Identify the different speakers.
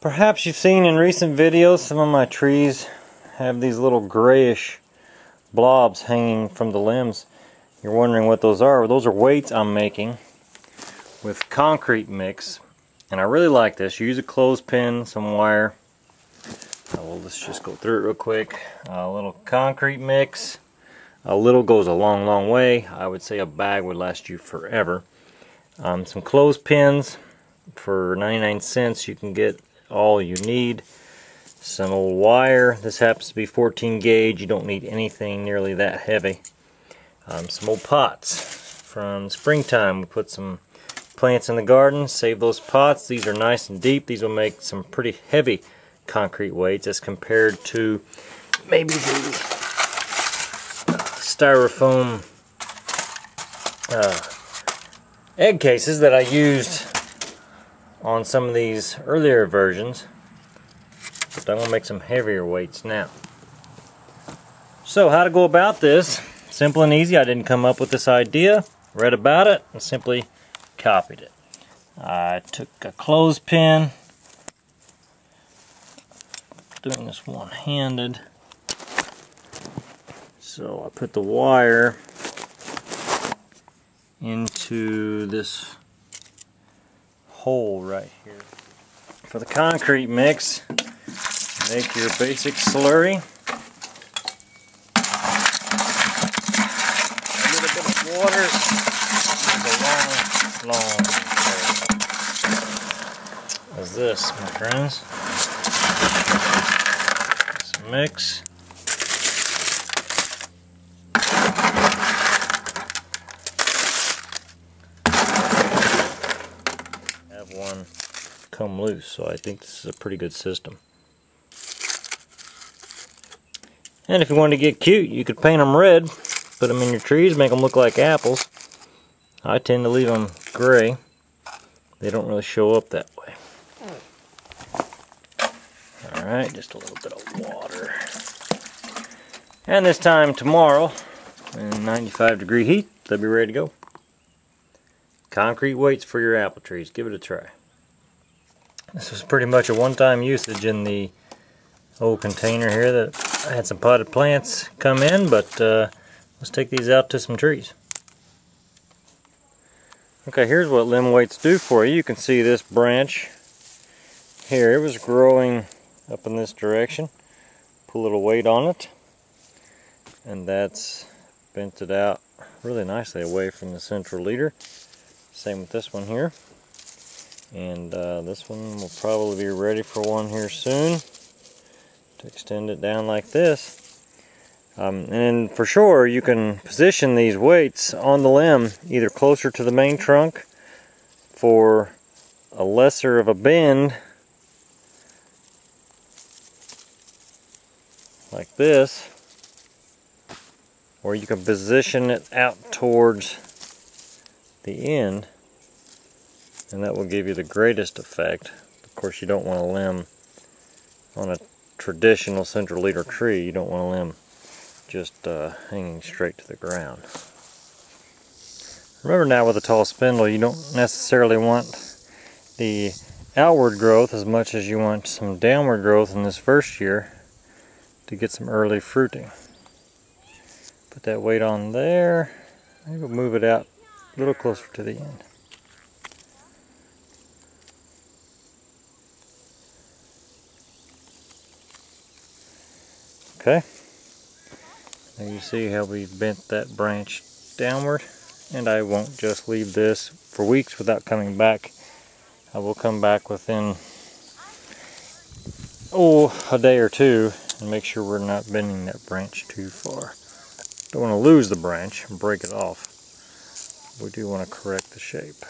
Speaker 1: Perhaps you've seen in recent videos some of my trees have these little grayish blobs hanging from the limbs. You're wondering what those are. Well, those are weights I'm making with concrete mix, and I really like this. You use a clothespin, some wire. Well, let's just go through it real quick. A little concrete mix. A little goes a long, long way. I would say a bag would last you forever. Some clothespins. For 99 cents you can get all you need. Some old wire. This happens to be 14 gauge. You don't need anything nearly that heavy. Some old pots from springtime. We put some plants in the garden. Save those pots. These are nice and deep. These will make some pretty heavy concrete weights as compared to maybe the styrofoam egg cases that I used on some of these earlier versions. But I'm going to make some heavier weights now. So how to go about this? Simple and easy. I didn't come up with this idea. Read about it and simply copied it. I took a clothespin, doing this one-handed. So I put the wire into this hole right here. For the concrete mix, make your basic slurry. A little bit of water. There's a long as this, my friends. Some mix. Have one come loose, so I think this is a pretty good system. And if you want to get cute, you could paint them red, put them in your trees, make them look like apples. I tend to leave them gray. They don't really show up that way. Alright, just a little bit of water. And this time tomorrow, in 95-degree heat, they'll be ready to go. Concrete weights for your apple trees. Give it a try. This was pretty much a one-time usage in the old container here that I had some potted plants come in, but let's take these out to some trees. Okay, here's what limb weights do for you. You can see this branch here. It was growing up in this direction. Put a little weight on it, and that's bent it out really nicely away from the central leader. Same with this one here. And this one will probably be ready for one here soon to extend it down like this. And for sure you can position these weights on the limb either closer to the main trunk for a lesser of a bend like this, or you can position it out towards the end, and that will give you the greatest effect. Of course, you don't want a limb on a traditional central leader tree. You don't want a limb just hanging straight to the ground. Remember now, with a tall spindle, you don't necessarily want the outward growth as much as you want some downward growth in this first year to get some early fruiting. Put that weight on there. Maybe we'll move it out a little closer to the end. Okay. Now you see how we've bent that branch downward, and I won't just leave this for weeks without coming back. I will come back within a day or two and make sure we're not bending that branch too far. Don't want to lose the branch and break it off. We do want to correct the shape.